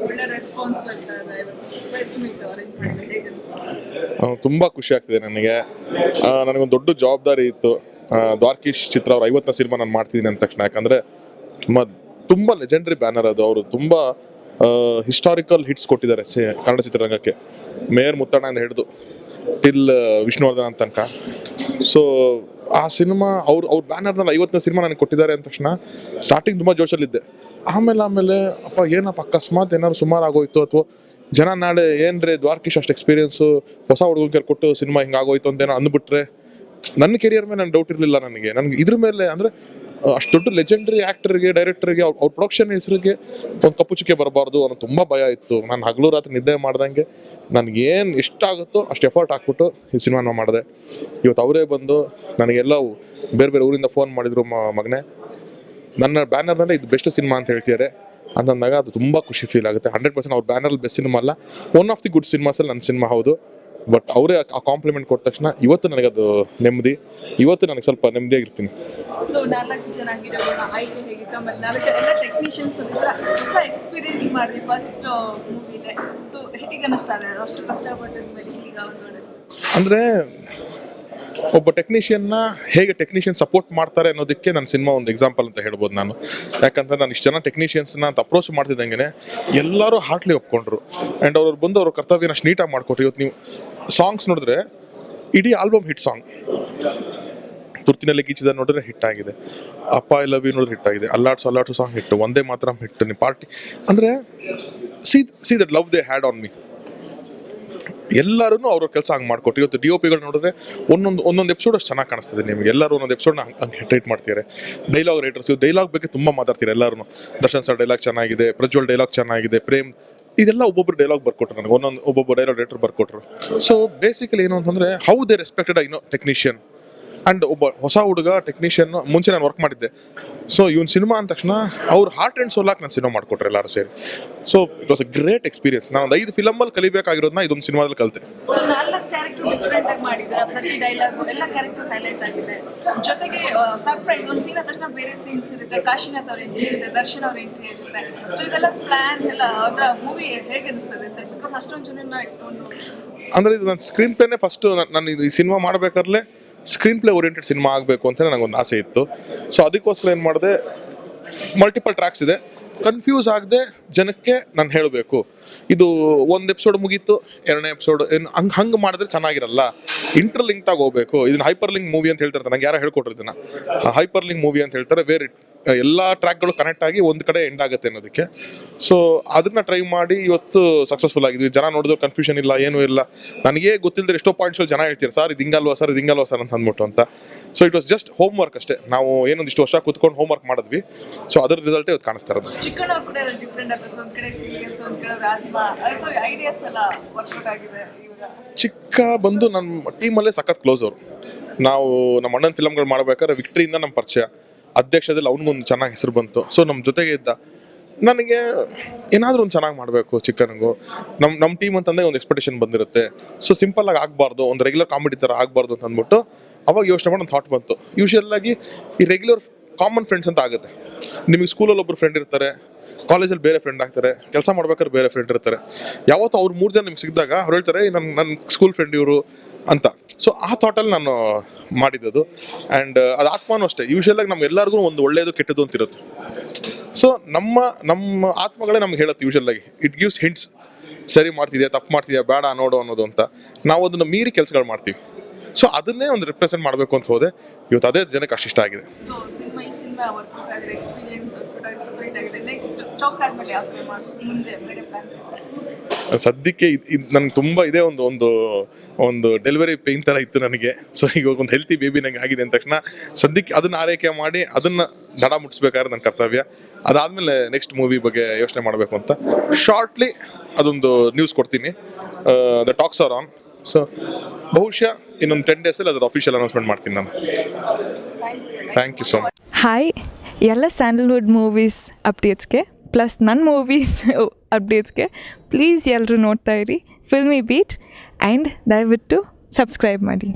ಒಳ್ಳೆ ರೆಸ್ಪಾನ್ಸ್ ಬರ್ತಾ ಇದೆ. ಪ್ರೆಸ್ ಮೀಟ್ ಅರೇಂಜ್ ಮಾಡಿದ್ರೆ ಹೇಗೆ ಅನಿಸ್ತಾ? ತುಂಬ ಖುಷಿ ಆಗ್ತಿದೆ ನನಗೆ. ನನಗೊಂದು ದೊಡ್ಡ ಜವಾಬ್ದಾರಿ ಇತ್ತು. ದ್ವಾರಕೀಶ್ ಚಿತ್ರ ಅವ್ರ 50ನೇ ಸಿನಿಮಾ ನಾನು ಮಾಡ್ತಿದ್ದೀನಿ ಅಂದ ತಕ್ಷಣ, ಯಾಕಂದರೆ ತುಂಬ ಲೆಜೆಂಡ್ರಿ ಬ್ಯಾನರ್ ಅದು. ಅವರು ತುಂಬ ಹಿಸ್ಟಾರಿಕಲ್ ಹಿಟ್ಸ್ ಕೊಟ್ಟಿದ್ದಾರೆ ಕನ್ನಡ ಚಿತ್ರರಂಗಕ್ಕೆ, ಮೇಯರ್ ಮುತ್ತಣ್ಣದಿಂದ ಹಿಡಿದು ಟಿಲ್ ವಿಷ್ಣುವರ್ಧನ್ ಅಂತ ತನಕ. ಸೊ ಆ ಸಿನಿಮಾ ಅವ್ರ ಬ್ಯಾನರ್ನಲ್ಲಿ 50ನೇ ಸಿನಿಮಾ ನನಗೆ ಕೊಟ್ಟಿದ್ದಾರೆ ಅಂದ ತಕ್ಷಣ ಸ್ಟಾರ್ಟಿಂಗ್ ತುಂಬ ಜೋಶಲ್ಲಿದ್ದೆ. ಆಮೇಲೆ ಅಪ್ಪ ಏನಪ್ಪ ಅಕಸ್ಮಾತ್ ಏನಾದ್ರು ಸುಮಾರು ಆಗೋಯ್ತು, ಅಥವಾ ಜನ ನಾಳೆ ಏನ್ರಿ ದ್ವಾರಕೀಶ್ ಅಷ್ಟು ಎಕ್ಸ್ಪೀರಿಯನ್ಸು ಹೊಸ ಹುಡುಗನ ಕೊಟ್ಟು ಸಿನಿಮಾ ಹಿಂಗಾಗೋಯ್ತು ಅಂತ ಏನೋ ಅಂದ್ಬಿಟ್ರೆ, ನನ್ನ ಕೆರಿಯರ್ ಮೇಲೆ ನನ್ನ ಡೌಟ್ ಇರಲಿಲ್ಲ ನನಗೆ ಇದ್ರ ಮೇಲೆ. ಅಂದರೆ ಅಷ್ಟು ದೊಡ್ಡ ಲೆಜೆಂಡ್ರಿ ಆ್ಯಕ್ಟರ್ಗೆ, ಡೈರೆಕ್ಟರ್ಗೆ, ಅವ್ರ ಪ್ರೊಡಕ್ಷನ್ ಹೆಸರಿಗೆ ಒಂದು ಕಪ್ಪು ಚುಕ್ಕೆ ಬರಬಾರ್ದು ಅನ್ನೋ ತುಂಬ ಭಯ ಇತ್ತು. ನಾನು ಹಗಲು ರಾತ್ರಿ ನಿದ್ದೆ ಮಾಡ್ದಂಗೆ ನನಗೇನು ಎಷ್ಟಾಗುತ್ತೋ ಅಷ್ಟು ಎಫರ್ಟ್ ಹಾಕ್ಬಿಟ್ಟು ಈ ಸಿನಿಮಾನ ಮಾಡಿದೆ. ಇವತ್ತು ಅವರೇ ಬಂದು ನನಗೆಲ್ಲ ಬೇರೆ ಬೇರೆ ಊರಿಂದ ಫೋನ್ ಮಾಡಿದರು, ಮಗನೇ ನನ್ನ ಬ್ಯಾನರ್ನಲ್ಲೇ ಇದು ಬೆಸ್ಟ್ ಸಿನಿಮಾ ಅಂತ ಹೇಳ್ತಿದ್ದಾರೆ ಅಂತಂದಾಗ ಅದು ತುಂಬ ಖುಷಿ ಫೀಲ್ ಆಗುತ್ತೆ. 100% ಅವ್ರ ಬ್ಯಾನರಲ್ಲಿ ಬೆಸ್ಟ್ ಸಿನಿಮಾ ಅಲ್ಲ, ಒನ್ ಆಫ್ ದಿ ಗುಡ್ ಸಿನಿಮಾಸಲ್ಲಿ ನನ್ನ ಸಿನಿಮಾ ಹೌದು. ಬಟ್ ಅವರೇ ಆ ಕಾಂಪ್ಲಿಮೆಂಟ್ ಕೊಟ್ಟ ತಕ್ಷಣ ಇವತ್ತು ನನಗದು ನೆಮ್ಮದಿ. ಇವತ್ತು ನನಗೆ ಸ್ವಲ್ಪ ನೆಮ್ಮದಿಯಾಗಿರ್ತೀನಿ. ಸೊ 4 ಜನ ಹೀರೋಗಳನ್ನ ಆಯ್ಕೆ ಹೇಗಿತ್ತು, ಆಮೇಲೆ 4 ಎಲ್ಲ ಟೆಕ್ನಿಷಿಯನ್ಸ್ ಹೊಸ ಎಕ್ಸ್ಪೀರಿಯನ್ಸ್ ಮಾಡಿದ್ವಿ ಫಸ್ಟ್ ಮೂವಿಲೇ. ಸೊ ಹೇಗೆ ಅನ್ನಿಸ್ತಾರೆ ಅಷ್ಟು ಕಷ್ಟಪಟ್ಟಿದ ಮೇಲೆ ಈಗ ಅಂದರೆ ಒಬ್ಬ ಟೆಕ್ನಿಷಿಯನ್ನ ಹೇಗೆ ಟೆಕ್ನಿಷಿಯನ್ ಸಪೋರ್ಟ್ ಮಾಡ್ತಾರೆ ಅನ್ನೋದಕ್ಕೆ ನನ್ನ ಸಿನಿಮಾ ಒಂದು ಎಕ್ಸಾಂಪಲ್ ಅಂತ ಹೇಳ್ಬೋದು ನಾನು. ಯಾಕಂದರೆ ನಾನು ಇಷ್ಟು ಜನ ಟೆಕ್ನಿಷಿಯನ್ಸ್ನ ಅಂತ ಅಪ್ರೋಚ್ ಮಾಡ್ತಿದ್ದಂಗೆ ಎಲ್ಲರೂ ಹಾರ್ಟ್ಲಿ ಒಪ್ಕೊಂಡ್ರು. ಆ್ಯಂಡ್ ಅವ್ರು ಬಂದು ಅವ್ರ ಕರ್ತವ್ಯನ ಅಷ್ಟು ನೀಟಾಗಿ ಮಾಡಿಕೊಟ್ರು. ಇವತ್ತು ನೀವು ಸಾಂಗ್ಸ್ ನೋಡಿದ್ರೆ ಇಡೀ ಆಲ್ಬಮ್ ಹಿಟ್ ಸಾಂಗ್. ತುರ್ತಿನಲ್ಲಿ ಗೀಚಿದ ನೋಡಿದ್ರೆ ಹಿಟ್ ಆಗಿದೆ, ಅಪ್ಪ ಐ ಲವ್ ಯು ನೋಡಿದ್ರೆ ಹಿಟ್ ಆಗಿದೆ, ಅಲ್ಲಾಡ್ಸು ಸಾಂಗ್ ಹಿಟ್ಟು, ಒಂದೇ ಮಾತ್ರ ಹಿಟ್ಟು, ನೀವು ಪಾರ್ಟಿ ಅಂದರೆ see that love they had on me. ಎಲ್ಲರೂ ಅವ್ರ ಕೆಲಸ ಹಂಗೆ ಮಾಡಿಕೊಟ್ಟು ಇವತ್ತು DOPಗಳು ನೋಡಿದ್ರೆ ಒಂದೊಂದು ಎಪಿಸೋಡ್ ಅಷ್ಟು ಚೆನ್ನಾಗಿ ಕಾಣಿಸ್ತದೆ ನಿಮಗೆ. ಎಲ್ಲರೂ ಒಂದೊಂದು ಎಪಿಸೋಡ್ನ ಹಂಗೆ ಟ್ರೀಟ್ ಮಾಡ್ತಿದ್ದಾರೆ. ಡೈಲಾಗ್ ರೈಟರ್ಸ್ ಡೈಲಾಗ್ ಬಗ್ಗೆ ತುಂಬ ಮಾತಾಡ್ತೀರಾ ಎಲ್ಲರೂ. ದರ್ಶನ್ ಸರ್ ಡೈಲಾಗ್ ಚೆನ್ನಾಗಿದೆ, ಪ್ರಜ್ವಲ್ ಡೈಲಾಗ್ ಚೆನ್ನಾಗಿದೆ, ಪ್ರೇಮ್, ಇದೆಲ್ಲ ಒಬ್ಬೊಬ್ಬರು ಡೈಲಾಗ್ ಬರ್ಕೊಟ್ರು ನನಗೆ, ಒಬ್ಬೊಬ್ಬ ಡೈಲಾಗ್ ರೈಟರ್ ಬರ್ಕೊಟ್ರು. ಸೊ ಬೇಸಿಕಲಿ ಏನು ಅಂತಂದರೆ how they respected technician. And ಒಬ್ಬ ಹೊಸ ಹುಡುಗ ಟೆಕ್ನಿಷಿಯನ್ ಮುಂಚೆ ನಾನು ವರ್ಕ್ ಮಾಡಿದ್ದೆ. ಸೊ ಇವನ್ ಸಿನಿಮಾ ಅಂದ ತಕ್ಷಣ ಅವ್ರು ಹಾರ್ಟ್ ಆ್ಯಂಡ್ ಸೋಲಾಗಿ ನಾನು ಸಿನಿಮಾ ಮಾಡಿಕೊಟ್ರೆ ಎಲ್ಲರೂ ಸೇರಿ. So it was a great experience. ನಾನು ಒಂದು 5 ಫಿಲಮಲ್ಲಿ ಕಲಿಬೇಕಾಗಿರೋದನ್ನ ಇದೊಂದು ಸಿನಿಮಾದಲ್ಲಿ ಕಲಿತೆ. 4 ಕ್ಯಾರೆಕ್ಟರ್ ಡಿಫ್ರೆಂಟ್ ಆಗಿ ಮಾಡಿದ್ದಾರೆ. ಪ್ರತಿ ಡೈಲಾಗ್ ಎಲ್ಲ ಕ್ಯಾರೆಕ್ಟರ್ಸ್ ಹೈಲೈಟ್ ಆಗಿದೆ. ಜೊತೆಗೆ ಸರ್ಪ್ರೈಸ್ ಒಂದು ಸೀನ್ ಆದ ತಕ್ಷಣ ಬೇರೆ ಸೀನ್ಸ್ ಇರುತ್ತೆ. ಕಾಶಿನಾಥ್ ಅವ್ರ ಎಂಟ್ರಿ ಇರುತ್ತೆ, ದರ್ಶನ್ ಅವ್ರ ಎಂಟ್ರಿ ಇರುತ್ತೆ. ಸೊ ಇದೆಲ್ಲ ಪ್ಲಾನ್ ಎಲ್ಲ ಅದರ ಮೂವಿ ಹೇಗೆ ಅನಿಸ್ತದೆ ಸರ್? ಬಿಕಾಸ್ ಅಷ್ಟೊಂದು ಜನನ ಇಟ್ಕೊಂಡು ಅಂದರೆ ಇದು ನನ್ನ ಸ್ಕ್ರೀನ್ ಪ್ಲೇನೇ ಫಸ್ಟು. ನಾನು ಈ ಸಿನಿಮಾ ಮಾಡಬೇಕಾದ್ರೆ ಸ್ಕ್ರೀನ್ ಪ್ಲೇ ಓರಿಯೆಂಟೆಡ್ ಸಿನಿಮಾ ಆಗಬೇಕು ಅಂತ ನನಗೊಂದು ಆಸೆ ಇತ್ತು. ಸೊ ಅದಕ್ಕೋಸ್ಕರ ಏನು ಮಾಡಿದೆ, ಮಲ್ಟಿಪಲ್ ಟ್ರ್ಯಾಕ್ಸ್ ಇದೆ, ಕನ್ಫ್ಯೂಸ್ ಆಗದೆ ಜನಕ್ಕೆ ನಾನು ಹೇಳಬೇಕು. ಇದು ಒಂದು ಎಪಿಸೋಡ್ ಮುಗೀತು, 2ನೇ ಎಪಿಸೋಡ್ ಏನು ಹಂಗೆ ಮಾಡಿದ್ರೆ ಚೆನ್ನಾಗಿರಲ್ಲ, ಇಂಟರ್ಲಿಂಕ್ಡ್ ಆಗಿ ಹೋಗಬೇಕು. ಇದನ್ನ ಹೈಪರ್ ಲಿಂಕ್ ಮೂವಿ ಅಂತ ಹೇಳ್ತಾರೆ. ನಂಗೆ ಯಾರೋ ಹೇಳ್ಕೊಟ್ರು ಇದನ್ನ ಹೈಪರ್ ಲಿಂಕ್ ಮೂವಿ ಅಂತ ಹೇಳ್ತಾರೆ. ಬೇರೆ ಎಲ್ಲ ಟ್ರ್ಯಾಕ್ಗಳು ಕನೆಕ್ಟ್ ಆಗಿ ಒಂದು ಕಡೆ ಎಂಡ್ ಆಗುತ್ತೆ ಅನ್ನೋದಕ್ಕೆ. ಸೊ ಅದನ್ನ ಟ್ರೈ ಮಾಡಿ ಇವತ್ತು ಸಕ್ಸಸ್ಫುಲ್ ಆಗಿದ್ವಿ. ಜನ ನೋಡಿದ್ರು ಕನ್ಫ್ಯೂಷನ್ ಇಲ್ಲ, ಏನೂ ಇಲ್ಲ. ನನಗೆ ಗೊತ್ತಿಲ್ಲದ್ರೆ ಎಷ್ಟೋ ಪಾಯಿಂಟ್ಸ್ಗಳು ಜನ ಹೇಳ್ತಾರೆ, ಸರ್ ಇದು ಹಿಂಗಲ್ವಾ ಸರ್, ಇದು ಹಿಂಗಲ್ವಾ ಸರ್ ಅಂತ ಅಂದ್ಬಿಟ್ಟು ಅಂತ. So it was just home work ಅಷ್ಟೇ. ನಾವು ಏನೊಂದಿಷ್ಟು ವರ್ಷ ಕೂತ್ಕೊಂಡು ಹೋಮ್ ವರ್ಕ್ ಮಾಡಿದ್ವಿ. ಸೊ ಅದರ ರಿಸಲ್ಟೇ ಇವತ್ತು ಕಾಣಿಸ್ತಾ ಇರೋದು. ಚಿಕ್ಕಣ್ಣವ್ರು ಕೂಡ ಡಿಫ್ರೆಂಟ್ ಆಗುತ್ತೆ. ಒಂದು ಕಡೆ ಸೀರಿಯಸ್, ಒಂದು ಕಡೆ ಆತ್ಮ. ಸೊ ಐಡಿಯಾಸ್ ಎಲ್ಲ ವರ್ಕೌಟ್ ಆಗಿದೆ. ಚಿಕ್ಕ ಬಂದು ನಮ್ಮ ಟೀಮಲ್ಲೇ ಸಖತ್ ಕ್ಲೋಸ್ ಅವರು. ನಾವು ನಮ್ಮ ಅಣ್ಣನ ಫಿಲಮ್ಗಳು ಮಾಡ್ಬೇಕಾದ್ರೆ ವಿಕ್ಟ್ರಿಯಿಂದ ನಮ್ಮ ಪರಿಚಯ, ಅಧ್ಯಕ್ಷದಲ್ಲಿ ಅವ್ನಿಗೊಂದು ಚೆನ್ನಾಗಿ ಹೆಸರು ಬಂತು. ಸೊ ನಮ್ಮ ಜೊತೆಗೆ ಇದ್ದ. ನನಗೆ ಏನಾದರೂ ಒಂದು ಚೆನ್ನಾಗಿ ಮಾಡಬೇಕು ಚಿಕ್ಕನಿಗೂ. ನಮ್ಮ ಟೀಮ್ ಅಂತಂದರೆ ಒಂದು ಎಕ್ಸ್ಪೆಕ್ಟೇಷನ್ ಬಂದಿರುತ್ತೆ. ಸೊ ಸಿಂಪಲ್ಲಾಗಿ ಆಗಬಾರ್ದು, ಒಂದು ರೆಗ್ಯುಲರ್ ಕಾಮಿಡಿ ಥರ ಆಗಬಾರ್ದು ಅಂತ ಅಂದ್ಬಿಟ್ಟು ಅವಾಗ ಯೋಚನೆ ಮಾಡಿ ಒಂದು ಥಾಟ್ ಬಂತು. ಯೂಶುವಲ್ಲಾಗಿ ಈ ರೆಗ್ಯುಲರ್ ಕಾಮನ್ ಫ್ರೆಂಡ್ಸ್ ಅಂತ ಆಗುತ್ತೆ. ನಿಮಗೆ ಸ್ಕೂಲಲ್ಲಿ ಒಬ್ಬರು ಫ್ರೆಂಡ್ ಇರ್ತಾರೆ, ಕಾಲೇಜಲ್ಲಿ ಬೇರೆ ಫ್ರೆಂಡ್ ಆಗ್ತಾರೆ, ಕೆಲಸ ಮಾಡ್ಬೇಕಾದ್ರೆ ಬೇರೆ ಫ್ರೆಂಡ್ ಇರ್ತಾರೆ. ಯಾವತ್ತೂ ಅವ್ರು 3 ಜನ ನಿಮ್ಗೆ ಸಿಕ್ಕಿದಾಗ ಅವ್ರು ಹೇಳ್ತಾರೆ ನನ್ನ ಸ್ಕೂಲ್ ಫ್ರೆಂಡ್ ಇವರು ಅಂತ. ಸೊ ಆ ಥಾಟಲ್ಲಿ ನಾನು ಮಾಡಿದ್ದದು. ಆ್ಯಂಡ್ ಅದು ಆತ್ಮನೂ ಅಷ್ಟೇ. ಯೂಶುವಲಾಗಿ ನಮ್ಮ ಎಲ್ಲರಿಗೂ ಒಂದು ಒಳ್ಳೆಯದು ಕೆಟ್ಟದ್ದು ಅಂತ ಇರುತ್ತೆ. ಸೊ ನಮ್ಮ ಆತ್ಮಗಳೇ ನಮ್ಗೆ ಹೇಳುತ್ತೆ ಯೂಶುವಲಾಗಿ. ಇಟ್ ಗಿವ್ಸ್ ಹಿಂಟ್ಸ್, ಸರಿ ಮಾಡ್ತಿದ್ಯಾ, ತಪ್ಪು ಮಾಡ್ತಿದ್ಯಾ, ಬೇಡ ನೋಡು ಅನ್ನೋದು ಅಂತ. ನಾವು ಅದನ್ನು ಮೀರಿ ಕೆಲಸಗಳು ಮಾಡ್ತೀವಿ. ಸೊ ಅದನ್ನೇ ಒಂದು ರೆಪ್ರೆಸೆಂಟ್ ಮಾಡಬೇಕು ಅಂತ ಹೋದೆ. ಇವತ್ತು ಅದೇ ಜನಕ್ಕೆ ಅಷ್ಟು ಇಷ್ಟ ಆಗಿದೆ. ಸದ್ಯಕ್ಕೆ ನನಗೆ ತುಂಬ ಇದೆ. ಒಂದು ಡೆಲಿವರಿ ಪೇಯ್ನ್ ಥರ ಇತ್ತು ನನಗೆ. ಸೊ ಈಗ ಒಂದು ಹೆಲ್ತಿ ಬೇಬಿ ನಂಗೆ ಆಗಿದೆ ಅಂದ ತಕ್ಷಣ ಸದ್ಯಕ್ಕೆ ಅದನ್ನು ಆರೈಕೆ ಮಾಡಿ ಅದನ್ನು ದಡ ಮುಟ್ಟಿಸ್ಬೇಕಾದ್ರೆ ನನ್ನ ಕರ್ತವ್ಯ. ಅದಾದಮೇಲೆ ನೆಕ್ಸ್ಟ್ ಮೂವಿ ಬಗ್ಗೆ ಯೋಚನೆ ಮಾಡಬೇಕು ಅಂತ. ಶಾರ್ಟ್ಲಿ ಅದೊಂದು ನ್ಯೂಸ್ ಕೊಡ್ತೀನಿ. The talks are on. So ಬಹುಶಃ ಇನ್ನೊಂದು 10 ಡೇಸಲ್ಲಿ ಅದ್ರ ಅಫಿಷಿಯಲ್ ಅನೌನ್ಸ್ಮೆಂಟ್ ಮಾಡ್ತೀನಿ ನಾನು. Thank you so much. Hi, ಎಲ್ಲ ಸ್ಯಾಂಡಲ್ವುಡ್ ಮೂವೀಸ್ ಅಪ್ಡೇಟ್ಸ್ಗೆ ಪ್ಲಸ್ ನನ್ನ ಮೂವೀಸ್ ಅಪ್ಡೇಟ್ಸ್ಗೆ ಪ್ಲೀಸ್ ಎಲ್ಲರೂ ನೋಡ್ತಾ ಇರಿ ಫಿಲ್ಮಿ ಬೀಟ್. ಆ್ಯಂಡ್ ದಯವಿಟ್ಟು ಸಬ್ಸ್ಕ್ರೈಬ್ ಮಾಡಿ.